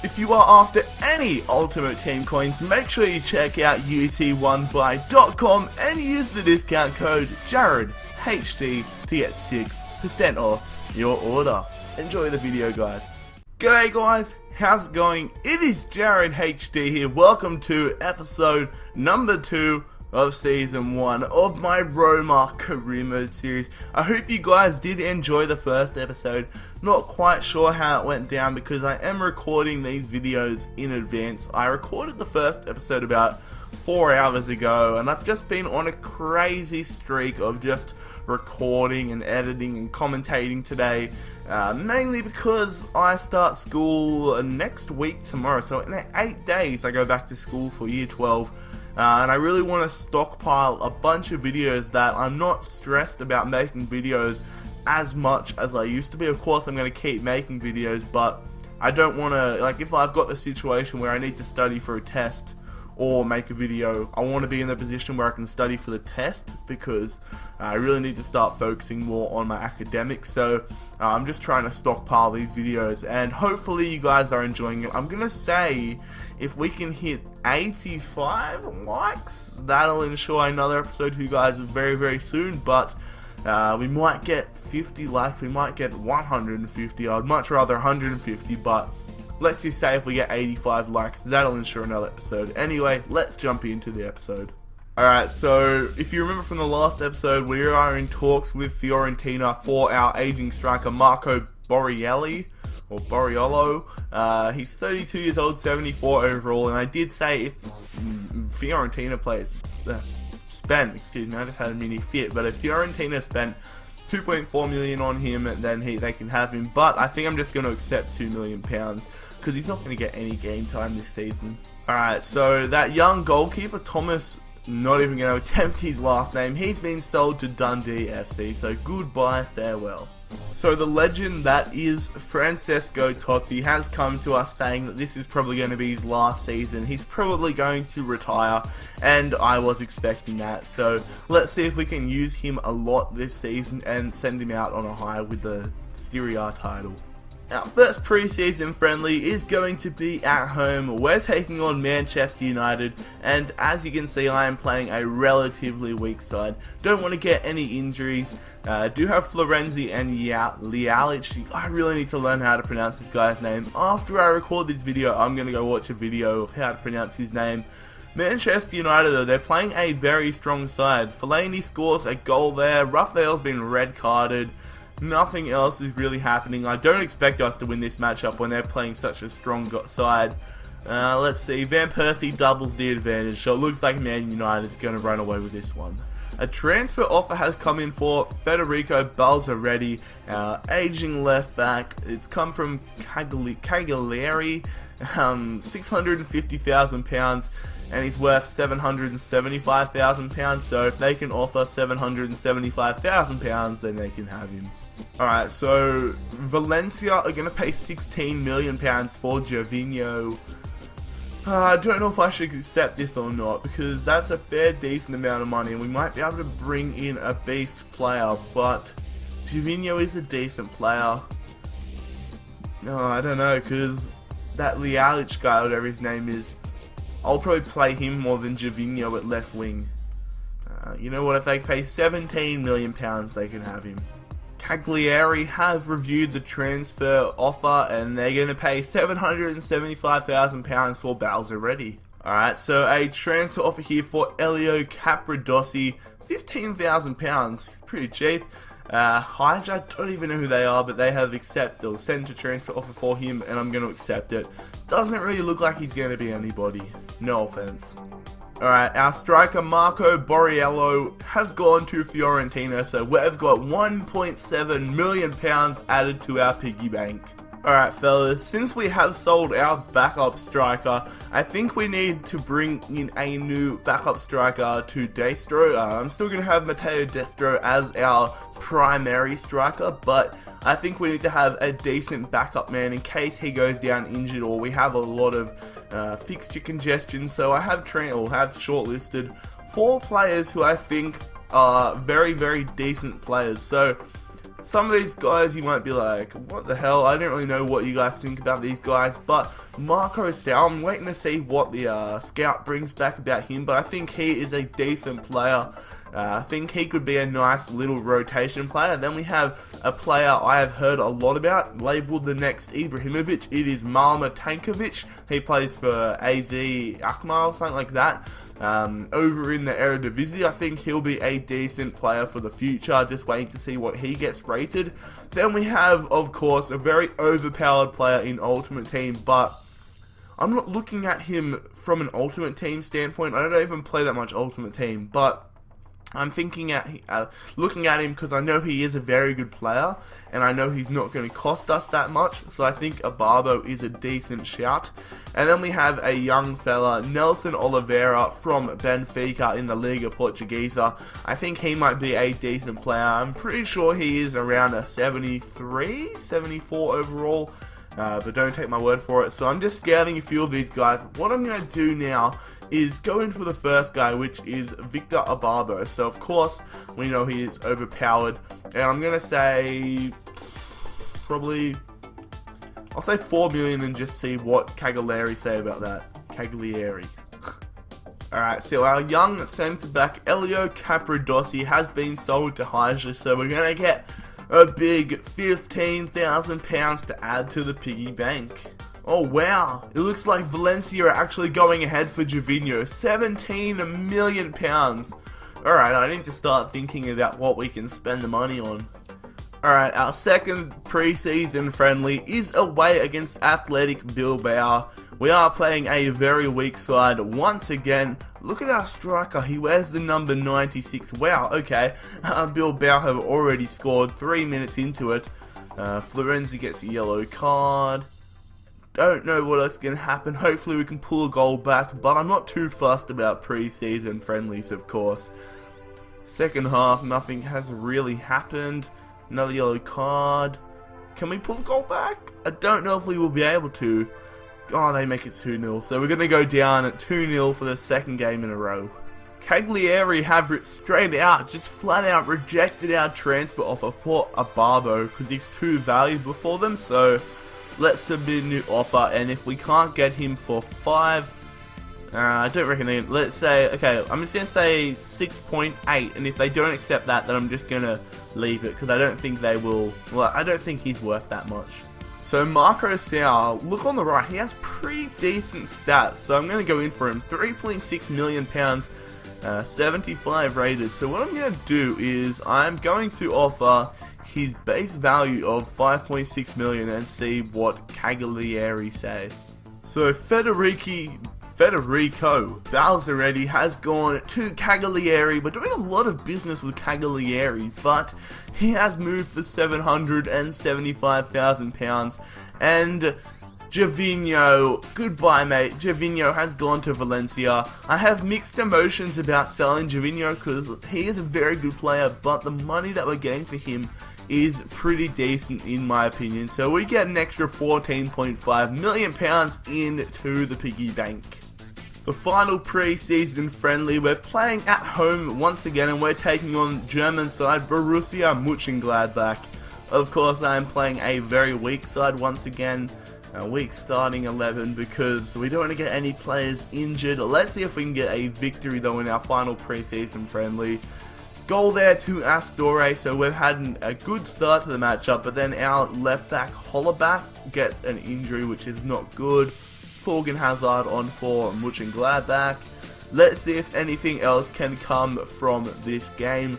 If you are after any Ultimate Team coins, make sure you check out ut1buy.com and use the discount code JarradHD to get 6% off your order. Enjoy the video, guys. G'day guys, how's it going? It is JarradHD here. Welcome to episode number 2 of season 1 of my Roma career mode series. I hope you guys did enjoy the first episode. Not quite sure how it went down because I am recording these videos in advance. I recorded the first episode about 4 hours ago, and I've just been on a crazy streak of just recording and editing and commentating today, mainly because I start school next week tomorrow. So in 8 days I go back to school for year 12. And I really want to stockpile a bunch of videos that I'm not stressed about making videos as much as I used to be. Of course I'm going to keep making videos, but I don't want to, like, if I've got the situation where I need to study for a test or make a video, I want to be in the position where I can study for the test, because I really need to start focusing more on my academics. So I'm just trying to stockpile these videos, and hopefully you guys are enjoying it. I'm gonna say if we can hit 85 likes, that'll ensure another episode for you guys very, very soon. But we might get 50 likes, we might get 150. I'd much rather 150, but let's just say if we get 85 likes, that'll ensure another episode. Anyway, let's jump into the episode. Alright, so if you remember from the last episode, we are in talks with Fiorentina for our aging striker Marco Borrielli, or Borriolo. He's 32 years old, 74 overall, and I did say if Fiorentina spent, excuse me, I just had a mini fit, but if Fiorentina spent 2.4 million on him, then they can have him. But I think I'm just going to accept £2 million because he's not going to get any game time this season. Alright, so that young goalkeeper, Thomas, not even going to attempt his last name, he's been sold to Dundee FC, so goodbye, farewell. So the legend that is Francesco Totti has come to us saying that this is probably going to be his last season. He's probably going to retire, and I was expecting that. So let's see if we can use him a lot this season and send him out on a high with the Serie A title. Our first preseason friendly is going to be at home. We're taking on Manchester United, and as you can see, I am playing a relatively weak side. Don't want to get any injuries. Do have Florenzi and Lialic. I really need to learn how to pronounce this guy's name. After I record this video, I'm going to go watch a video of how to pronounce his name. Manchester United, though, they're playing a very strong side. Fellaini scores a goal there. Raphael's been red carded. Nothing else is really happening. I don't expect us to win this matchup when they're playing such a strong side. Let's see. Van Persie doubles the advantage, so it looks like Man United's going to run away with this one. A transfer offer has come in for Federico Balzaretti, our aging left back. It's come from Cagliari, £650,000, and he's worth £775,000. So if they can offer £775,000, then they can have him. Alright, so Valencia are going to pay £16 million for Gervinho. I don't know if I should accept this or not, because that's a fair decent amount of money and we might be able to bring in a beast player, but Gervinho is a decent player. No, I don't know, because that Lialic guy, whatever his name is, I'll probably play him more than Gervinho at left wing. You know what, if they pay £17 million, they can have him. Cagliari have reviewed the transfer offer and they're going to pay £775,000 for Balzaretti. Alright, so a transfer offer here for Elio Capradossi, £15,000, it's pretty cheap. Hyja, don't even know who they are, but they have accepted or sent a transfer offer for him, and I'm going to accept it. Doesn't really look like he's going to be anybody, no offense. Alright, our striker Marco Borriello has gone to Fiorentina, so we've got £1.7 million added to our piggy bank. Alright fellas, since we have sold our backup striker, I think we need to bring in a new backup striker to Destro. I'm still going to have Matteo Destro as our primary striker, but I think we need to have a decent backup man in case he goes down injured or we have a lot of fixture congestion. So I have shortlisted 4 players who I think are very, very decent players. So Some of these guys you might be like, what the hell, I don't really know what you guys think about these guys, but Marco Sal, I'm waiting to see what the scout brings back about him, but I think he is a decent player. I think he could be a nice little rotation player. Then we have a player I have heard a lot about, labelled the next Ibrahimovic. It is Malma Tankovic. He plays for AZ Alkmaar or something like that. Over in the Eredivisie, I think he'll be a decent player for the future. Just waiting to see what he gets rated. Then we have, of course, a very overpowered player in Ultimate Team, but I'm not looking at him from an Ultimate Team standpoint. I don't even play that much Ultimate Team, but I'm looking at him because I know he is a very good player, and I know he's not going to cost us that much, so I think Abarbo is a decent shout. And then we have a young fella, Nelson Oliveira from Benfica in the Liga Portuguesa. I think he might be a decent player. I'm pretty sure he is around a 73, 74 overall, but don't take my word for it. So I'm just scouting a few of these guys. What I'm going to do now is go in for the first guy, which is Victor Abarbo. So of course we know he is overpowered, and I'm gonna say probably, I'll say 4 million and just see what Cagliari say about that. Cagliari. Alright, so our young centre back Elio Capradossi has been sold to Hydra, so we're gonna get a big £15,000 to add to the piggy bank. Oh wow, it looks like Valencia are actually going ahead for Gervinho, £17 million. Alright, I need to start thinking about what we can spend the money on. Alright, our second preseason friendly is away against Athletic Bilbao. We are playing a very weak side once again. Look at our striker, he wears the number 96. Wow, okay, Bilbao have already scored 3 minutes into it. Florenzi gets a yellow card. Don't know what else can happen. Hopefully we can pull a goal back, but I'm not too fussed about pre-season friendlies, of course. Second half, nothing has really happened. Another yellow card. Can we pull the goal back? I don't know if we will be able to. Oh, they make it 2-0. So we're going to go down at 2-0 for the second game in a row. Cagliari have straight out, just flat out rejected our transfer offer for Abarbo because he's too valuable for them. So let's submit a new offer, and if we can't get him for 5, I don't reckon let's say, okay, I'm just going to say 6.8, and if they don't accept that, then I'm just going to leave it, because I don't think they will, well, I don't think he's worth that much. So Marco Sal, look on the right, he has pretty decent stats, so I'm going to go in for him, £3.6 million, 75 rated. So what I'm going to do is, I'm going to offer his base value of 5.6 million and see what Cagliari say. So Federico Balzaretti has gone to Cagliari. We're doing a lot of business with Cagliari, but he has moved for £775,000. And Gervinho, goodbye mate, Gervinho has gone to Valencia. I have mixed emotions about selling Gervinho because he is a very good player, but the money that we're getting for him is pretty decent in my opinion. So we get an extra £14.5 million into the piggy bank. The final pre-season friendly, we're playing at home once again, and we're taking on German side Borussia Mönchengladbach. Of course, I am playing a very weak side once again, a weak starting 11 because we don't want to get any players injured. Let's see if we can get a victory though in our final pre-season friendly. Goal there to Astore, so we've had a good start to the matchup, but then our left back Holebas gets an injury, which is not good. Thorgan Hazard on for Mönchengladbach. Let's see if anything else can come from this game.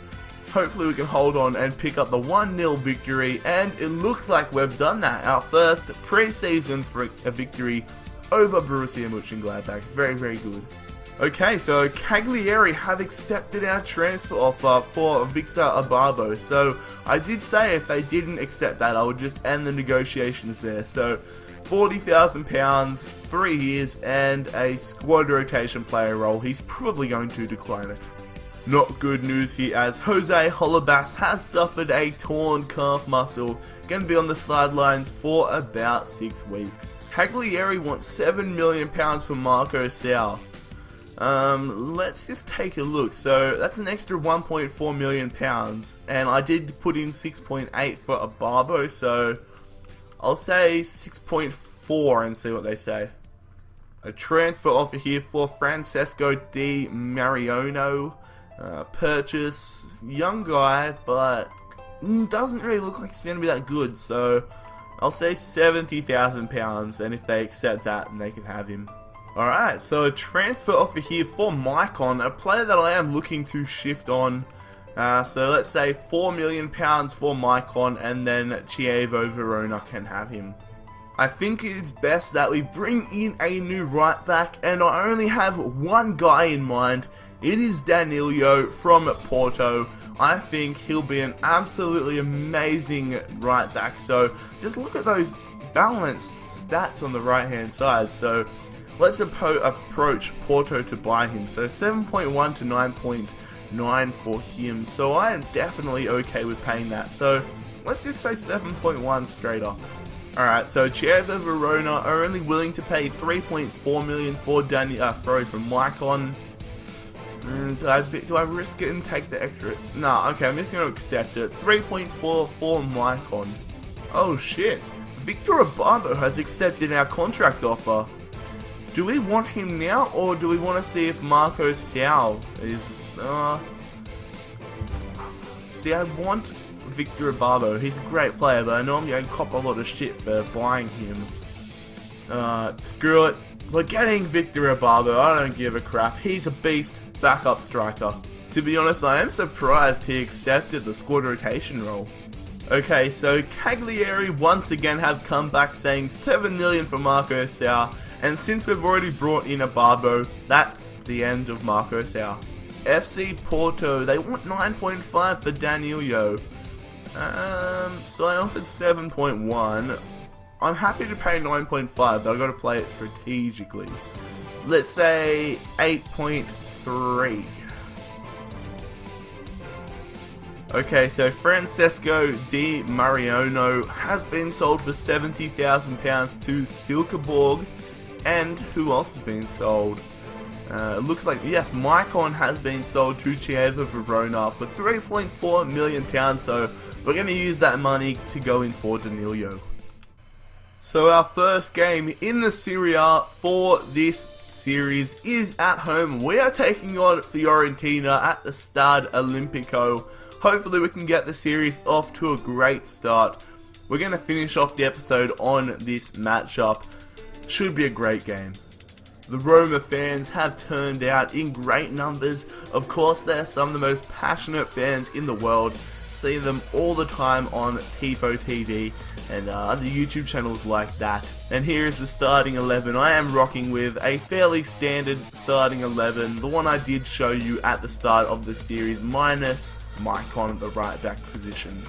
Hopefully we can hold on and pick up the 1-0 victory, and it looks like we've done that. Our first pre-season victory over Borussia Mönchengladbach. Very, very good. Okay, so Cagliari have accepted our transfer offer for Victor Abarbo. So I did say if they didn't accept that, I would just end the negotiations there. So £40,000, 3 years, and a squad rotation player role. He's probably going to decline it. Not good news here, as Jose Holebas has suffered a torn calf muscle. Going to be on the sidelines for about 6 weeks. Cagliari wants £7 million for Marco Sal. Let's just take a look. So that's an extra £1.4 million, and I did put in 6.8 for a Barbo, so I'll say 6.4 and see what they say. A transfer offer here for Francesco Di Mariano. Purchase, young guy, but doesn't really look like he's going to be that good, so I'll say £70,000, and if they accept that, then they can have him. Alright, so a transfer offer here for Maicon, a player that I am looking to shift on. So let's say £4 million for Maicon, and then Chievo Verona can have him. I think it is best that we bring in a new right back, and I only have one guy in mind. It is Danilo from Porto. I think he'll be an absolutely amazing right back. So just look at those balanced stats on the right hand side. So let's approach Porto to buy him. So 7.1 to 9.9 for him. So I am definitely okay with paying that. So let's just say 7.1 straight up. Alright, so Chievo Verona are only willing to pay 3.4 million for for Maicon. Do I risk it and take the extra? Nah, okay, I'm just going to accept it. 3.4 for Maicon. Oh shit, Victor Barbo has accepted our contract offer. Do we want him now, or do we want to see if Marco Sao is... See, I want Victor Barbo. He's a great player, but I know I'm going to cop a lot of shit for buying him. Screw it. We're getting Victor Barbo. I don't give a crap. He's a beast. Backup striker. To be honest, I am surprised he accepted the squad rotation role. Okay, so Cagliari once again have come back saying 7 million for Marco Sao, and since we've already brought in a Barbo, that's the end of Marco Sao. FC Porto, they want 9.5 for Danilo. So I offered 7.1. I'm happy to pay 9.5, but I've got to play it strategically. Let's say 8.3. Okay, so Francesco Di Mariano has been sold for £70,000 to Silkeborg, and who else has been sold? It looks like, yes, Maicon has been sold to Chievo Verona for £3.4 million, so we're going to use that money to go in for Danilo. So our first game in the Serie A for this series is at home. We are taking on Fiorentina at the Stade Olimpico. Hopefully we can get the series off to a great start. We're going to finish off the episode on this matchup. Should be a great game. The Roma fans have turned out in great numbers. Of course, they're some of the most passionate fans in the world. See them all the time on Tifo TV and other YouTube channels like that. And here is the starting 11. I am rocking with a fairly standard starting 11, the one I did show you at the start of the series, minus Maicon at the right back position.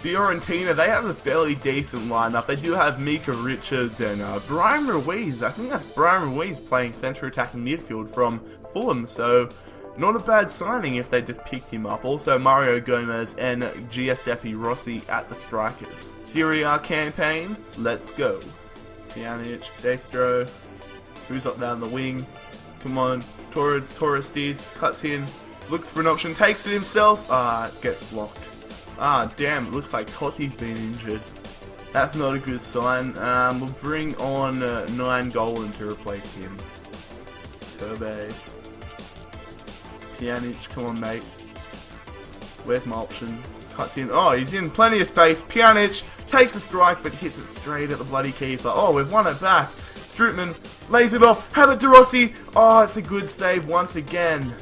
Fiorentina, they have a fairly decent lineup. They do have Mika Richards and Brian Ruiz. I think that's Brian Ruiz playing centre attacking midfield from Fulham, so not a bad signing if they just picked him up. Also Mario Gomez and Giuseppe Rossi at the strikers. Serie A campaign, let's go. Pjanic, Destro, who's up down the wing? Come on, Torrestes cuts in, looks for an option, takes it himself. It gets blocked. Damn, it looks like Totti's been injured. That's not a good sign. We'll bring on 9 Golan to replace him. Turbe. Pjanic, come on mate. Where's my option? Cuts in. Oh, he's in plenty of space. Pjanic takes a strike but hits it straight at the bloody keeper. Oh, we've won it back. Strootman lays it off. Have it to Rossi. Oh, it's a good save once again.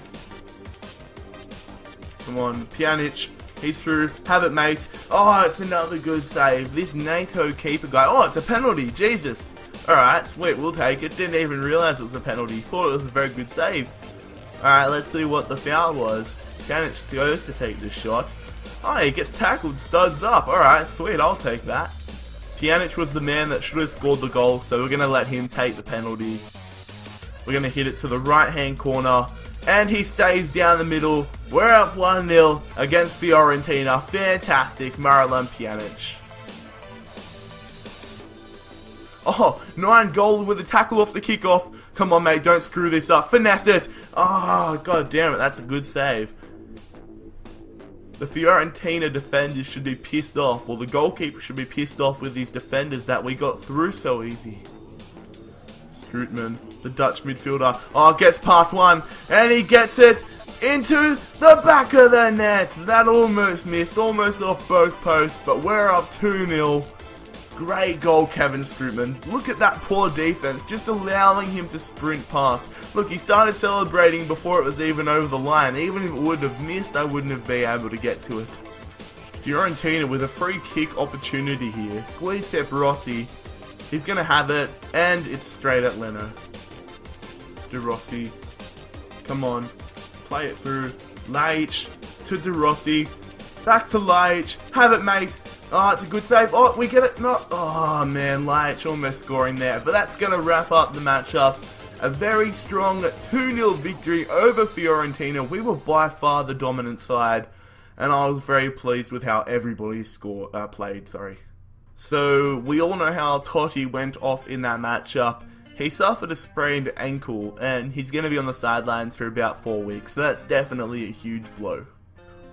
Come on, Pjanic. He's through. Have it, mate. Oh, it's another good save. This NATO keeper guy. Oh, it's a penalty. Jesus. Alright, sweet. We'll take it. Didn't even realise it was a penalty. Thought it was a very good save. Alright, let's see what the foul was. Pjanic goes to take this shot. Oh, he gets tackled. Studs up. Alright, sweet. I'll take that. Pjanic was the man that should have scored the goal, so we're going to let him take the penalty. We're going to hit it to the right-hand corner. And he stays down the middle. We're up 1-0 against Fiorentina. Fantastic, Miralem Pjanic. Oh, 9 goal with a tackle off the kickoff. Come on, mate, don't screw this up. Finesse it. Oh, god damn it, that's a good save. The Fiorentina defenders should be pissed off, or the goalkeeper should be pissed off with these defenders that we got through so easy. Strootman, the Dutch midfielder, gets past one, and he gets it into the back of the net. That almost missed, almost off both posts, but we're up 2-0. Great goal, Kevin Strootman. Look at that poor defense, just allowing him to sprint past. Look, he started celebrating before it was even over the line. Even if it would have missed, I wouldn't have been able to get to it. Fiorentina with a free kick opportunity here. Giuseppe Rossi, he's going to have it, and it's straight at Leno. De Rossi, come on, play it through. Laic to De Rossi, back to Laic, have it, mate. Oh, it's a good save. Oh, we get it. No. Oh, man. Laic almost scoring there. But that's going to wrap up the matchup. A very strong 2-0 victory over Fiorentina. We were by far the dominant side. And I was very pleased with how everybody played. So, we all know how Totti went off in that matchup. He suffered a sprained ankle. And he's going to be on the sidelines for about 4 weeks. So that's definitely a huge blow.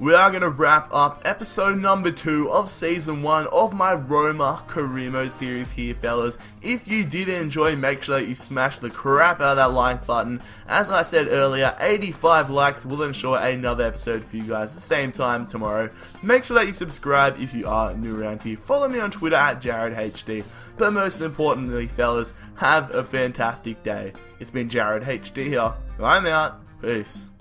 We are going to wrap up episode number 2 of season 1 of my Roma career mode series here, fellas. If you did enjoy, make sure that you smash the crap out of that like button. As I said earlier, 85 likes will ensure another episode for you guys at the same time tomorrow. Make sure that you subscribe if you are new around here. Follow me on Twitter at JarradHD. But most importantly, fellas, have a fantastic day. It's been JarradHD here. I'm out. Peace.